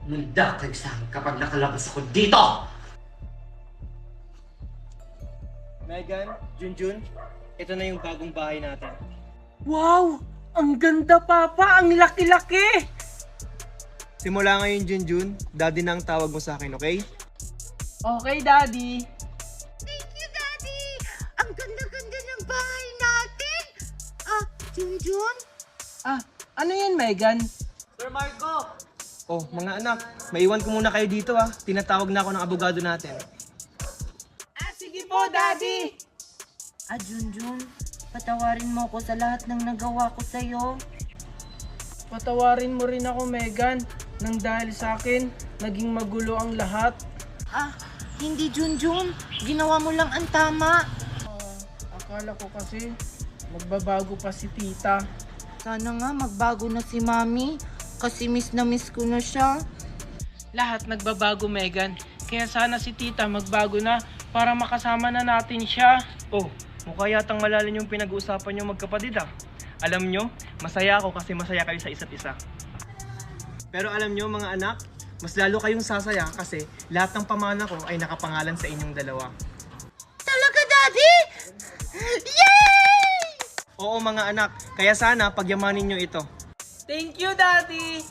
Manda kayo sa akin kapag nakalabas ako dito! Megan, Junjun, ito na yung bagong bahay natin. Wow! Ang ganda, Papa! Ang laki-laki! Simula ngayon, Junjun, Daddy na ang tawag mo sa akin, okay? Okay, Daddy. Thank you, Daddy! Ang ganda-ganda ng bahay natin! Junjun? Ano yan, Megan? Sir Marco! Oh, mga anak, maiwan ko muna kayo dito Tinatawag na ako ng abogado natin. Sige po, Daddy! Junjun, patawarin mo ko sa lahat ng nagawa ko sa'yo. Patawarin mo rin ako, Megan. Nang dahil sa akin, naging magulo ang lahat. Hindi Junjun. Ginawa mo lang ang tama. Akala ko kasi, magbabago pa si Tita. Sana nga magbago na si Mami. Kasi miss na miss ko na siya. Lahat nagbabago, Megan. Kaya sana si Tita magbago na para makasama na natin siya. Oh, mukha yatang malalim yung pinag-uusapan nyo magkapatid Alam nyo, masaya ako kasi masaya kayo sa isa't isa. Pero alam nyo mga anak, mas lalo kayong sasaya kasi lahat ng pamana ko ay nakapangalan sa inyong dalawa. Talaga, Daddy? Yay! Oo mga anak, kaya sana pagyamanin nyo ito. Thank you, Daddy!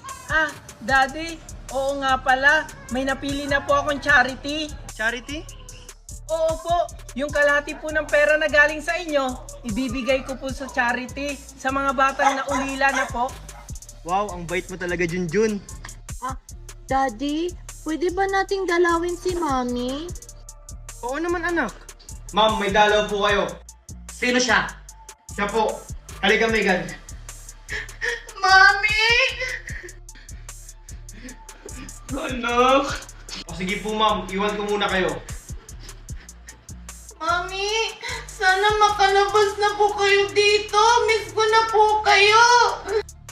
Daddy, oo nga pala, may napili na po akong charity. Charity? Oo po, yung kalahati po ng pera na galing sa inyo, ibibigay ko po sa charity sa mga batang naulila na po. Wow, ang bait mo talaga, Junjun. Daddy, pwede ba nating dalawin si Mami? Oo naman anak. Ma'am, may dalaw po kayo. Sino siya? Siya po. Halika, Megan. Mami! Anak! O sige po ma'am, iwan ko muna kayo. Mami, sana makalabas na po kayo dito. Miss ko na po kayo.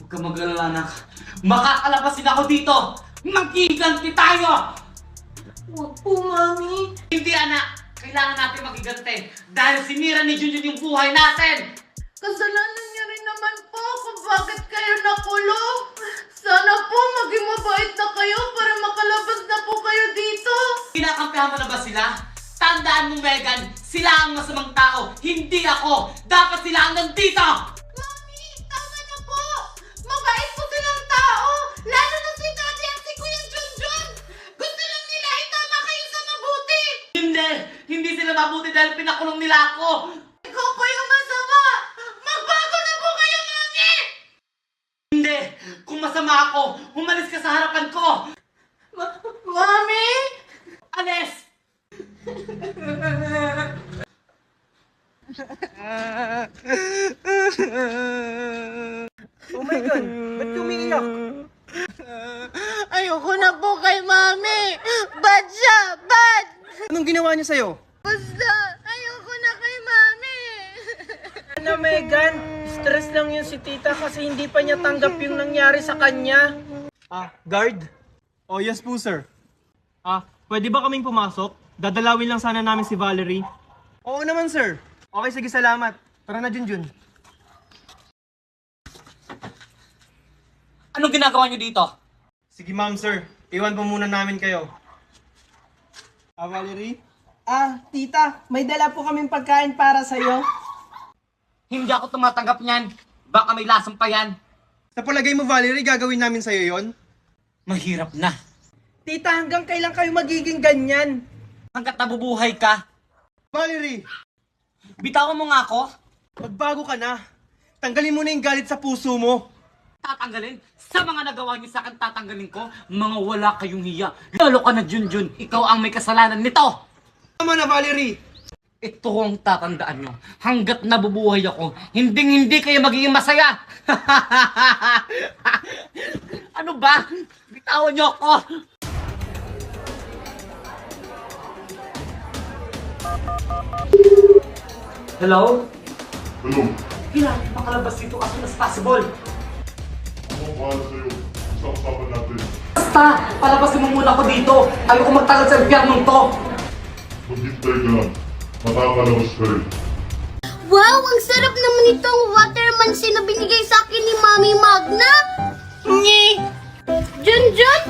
Huwag ka mag-alala, anak. Makakalabasin ako dito! Maghiganti tayo! Huwag po, Mami. Hindi, anak! Kailangan natin maghiganti dahil sinira ni Junjun yung buhay natin! Kasalanan niya rin naman po kung bakit kayo nakulong. Sana po maging mabait na kayo para makalabas na po kayo dito. Kinakampihan mo na ba sila? Tandaan mo, Megan, sila ang masamang tao, hindi ako! Dapat sila ang nandito! Mami, tama na po. Mabait po silang tao. Lalo na si Daddy at si Kuya Junjun. Gusto lang nila itama kayo sa mabuti. Hindi! Hindi sila mabuti dahil pinakulong nila ako! Ikaw po yung masama. Magbago na po kayo, Mami. Hindi! Kung masama ako, umalis ka sa harapan ko! Mami? Alis! Oh my God, ba't umiiyak? Ayoko na po kay Mami. Bad siya, bad. Anong ginawa niya sa'yo? Basta, ayoko na kay Mami. Ano, Megan? Stress lang yun si Tita kasi hindi pa niya tanggap yung nangyari sa kanya. Guard? Oh, yes po, sir. Pwede ba kaming pumasok? Dadalawin lang sana namin si Valerie. Oo naman, sir. Okay, sige, salamat. Tara na, Junjun. Anong ginagawa niyo dito? Sige, ma'am, sir. Iwan po muna namin kayo. Valerie? Tita, may dala po kaming pagkain para sa'yo. Hindi ako tumatanggap niyan. Baka may lasang pa yan. Sa palagay mo, Valerie, gagawin namin sa'yo yon? Mahirap na. Tita, hanggang kailan kayo magiging ganyan? Hanggat nabubuhay ka, Valerie, bitawan mo nga ako. magbago ka na. Tanggalin mo na yung galit sa puso mo. Tatanggalin? Sa mga nagawa niyo sa akin, tatanggalin ko. Mga wala kayong hiya. Lalo ka na, Junjun. Ikaw ang may kasalanan nito. Tama na, Valerie. Ito ang tatandaan nyo. Hanggat nabubuhay ako, hindi kayo magiging masaya. Ano ba? Bitawan nyo ako. Hello? Hello, Kailangan makalabas dito as soon as possible. ano ang bahala sa'yo? Sa usapan natin. Basta, palabasin mo muna ako dito. Ayoko magtagal sa impyernong to. Maghintay ka lang. Makakalabas ka rin. Wow, ang sarap naman itong watermelon na binigay sa akin ni Mami Magna. Ni Junjun?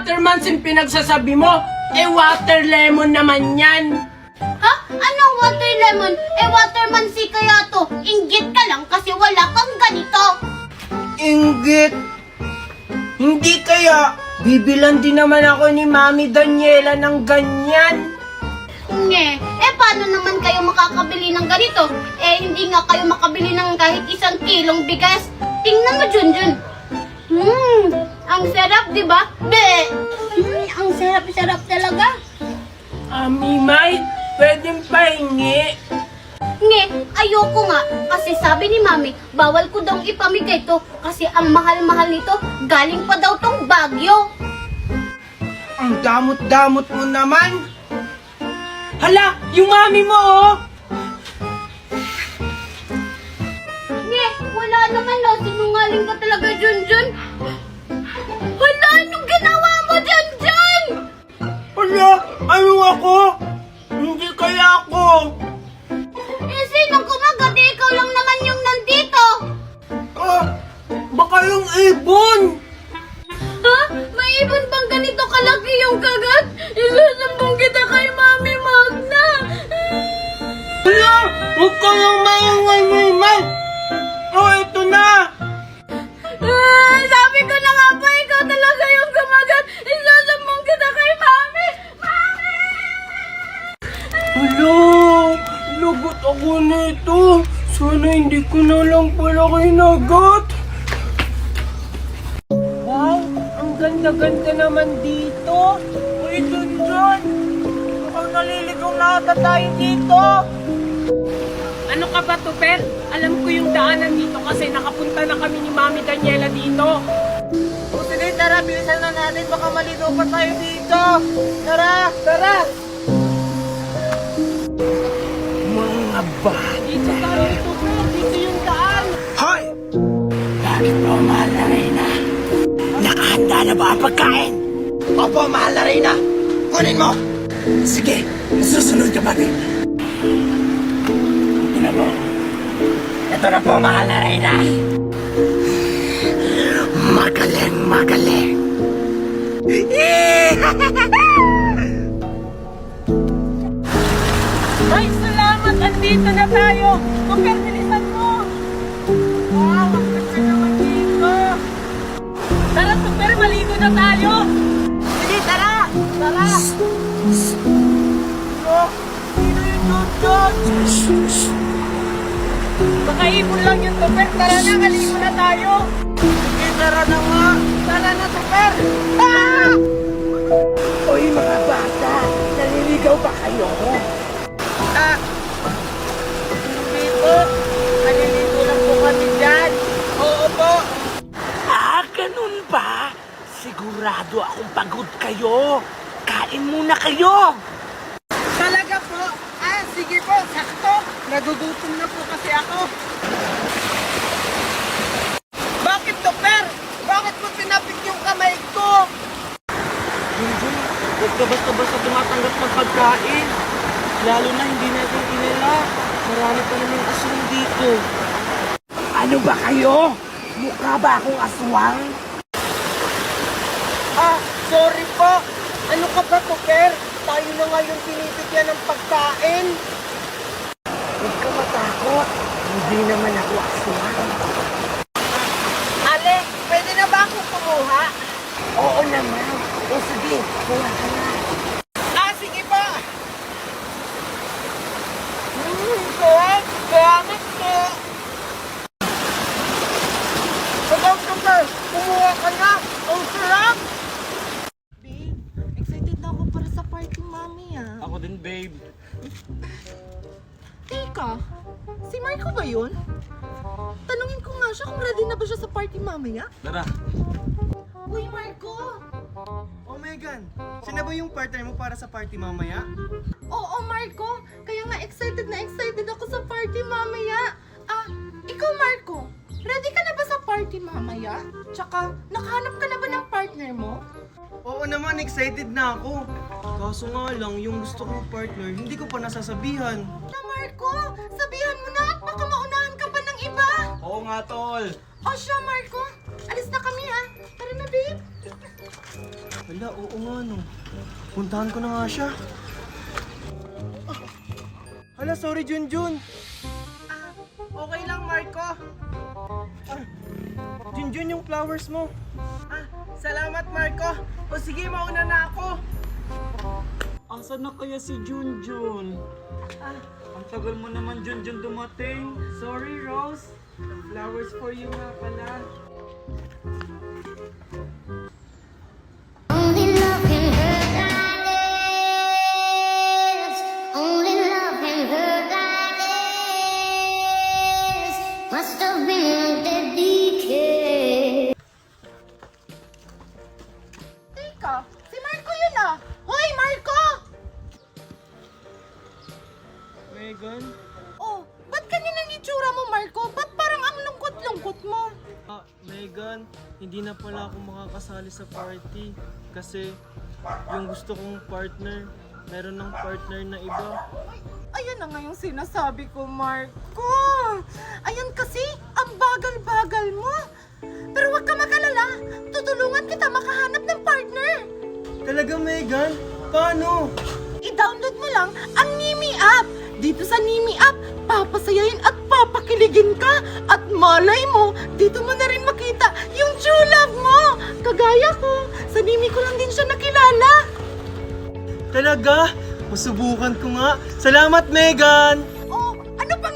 watermelon yung pinagsasabi mo? Water lemon naman yan. Ha? Anong water lemon? Waterman si kaya to. Inggit ka lang kasi wala kang ganito. Inggit. Hindi kaya, bibilan din naman ako ni Mami Daniela ng ganyan. Nge, paano naman kayo makakabili ng ganito? Hindi nga kayo makabili ng kahit 1 kilong bigas. Tingnan mo, Junjun. Ang sarap, di ba? Be! Ang sarap-sarap talaga. Mimay, pwedeng pahingi. Nge, ayoko nga. Kasi sabi ni Mami, bawal ko daw ipamigay to. Kasi ang mahal-mahal nito, galing pa daw tong Baguio. Ang damot-damot mo naman. Hala, yung mami mo oh. Nge, wala naman no. Sinungaling ka talaga, Junjun. Hala, anong ginawa mo, Junjun? Hala, ano ako? Hindi kaya ako. Sino kumagat? Ikaw lang naman yung nandito. Baka yung ibon. Ha? May ibon bang ganito kalaki yung kagat? Isusambong kita kay Mami Magna. Hala, huwag kayong maingay, Mimay. Ito na. Sabi ko na nga pa, ikaw talaga yung kumagat. Isusambong kita kay Mami. Mami! Hala, lagot ako nito. Sana hindi ko na lang pala kinagat. Wow, ang ganda-ganda naman dito. Uy, Junjun. Mukhang naliligaw na ata tayo dito. Ano ka ba, Tuper? Alam ko yung daanan dito kasi nakapunta na kami ni Mami Daniela dito. O sige, tara, bilisan na natin. Baka maligaw pa tayo dito. Tara, tara. Mga ba? Dito tayo, Tuper. Dito yung daan. Hoy! Bakit po, mahal na Reyna? Nakahanda na ba ang pagkain? Opo, mahal na Reyna. Kunin mo. Sige, susunod ka pa din. Ito na po. Ito na po, mahal na Reyna. Magaling, magaling. Ay, salamat! Andito na tayo! Super, bilisan mo! Wow, ang ganda naman dito! Tara, Super, maligo na tayo! Sige, tara! Tara! Oh, sino yung Junjun? Baka ibon lang yung Super. Tara na, maligo na tayo! Sige, tara na nga! Tara na, Super! Ah! Uy, mga bata! Naliligaw ba kayo? Hindi po. Naliligo lang po kami dyan. Oo po. Ganun ba? Sigurado akong pagod kayo. Kain muna kayo. Talaga po? Sige po. Sakto. Nagugutom na po kasi ako. Bakit to, Per? Bakit mo tinapik yung kamay ko? Junjun, huwag ka basta-basta tumatanggap ng pagkain. Lalo na hindi natin kinala. Marami pa naman aswang dito. Ano ba kayo? Mukha ba akong aswang? Sorry po. Ano ka ba, Tuper? Tayo na ngayon pinipigyan ng pagkain. Huwag ka matakot. Hindi naman ako aswang. Ale, pwede na ba akong kumuha? Oo naman. O sige, kuha ka na. Sige po. Salamat po. Ikaw, Tuper, kumuha ka na. Ang sarap. Babe, excited na ako para sa party mami Ako din, babe. Teka, si Marco ba yun? Tanungin ko nga siya kung ready na ba siya sa party mamaya. Tara. Uy, Marco! Oh Megan, siya na ba yung partner mo para sa party mamaya? Oo, Marco! Kaya nga excited ako sa party mamaya. Ikaw, Marco, ready ka na ba sa party mamaya? Tsaka, nakahanap ka na ba ng partner mo? Oo naman, excited na ako. Kaso nga lang, yung gusto kong partner, hindi ko pa nasasabihan. Na, Marco! Sabihan mo na at baka maunahan ka pa ng iba! Oo nga, tol. O siya, Marco! Alis na kami ha! Tara na, babe! Hala, oo nga no. Puntahan ko na nga siya. Hala, sorry Junjun. Okay lang, Marco. Junjun, yung flowers mo. Salamat, Marco. O sige, mauna na ako. Asan na kaya si Junjun? Ang tagal mo naman, Junjun, dumating. Sorry, Rose. Flowers for you nga pala. Only love can hurt like this. Only love can hurt like this. Must have been the decay. Teka, si Marco yun ah! Hoy, Marco! Megan? Oh, ba't ganyan ang itsura mo, Marco? Ba't parang ang lungkot-lungkot mo? Megan, hindi na pala ako makakasali sa party. Kasi yung gusto kong partner, meron ng partner na iba. Ayun na nga yung sinasabi ko, Marco. Ayan kasi, ang bagal-bagal mo. Pero huwag ka mag-alala. Tutulungan kita makahanap ng partner. Talaga, Megan? Paano? I-download mo lang ang Nimi app. Dito sa Nimi app, papasayahin at papakiligin ka. At malay mo, dito mo na rin makita yung true love mo. Kagaya ko, sa Nimi ko lang din siya nakilala. Talaga? Masubukan ko nga. Salamat, Megan! Oh, ano pang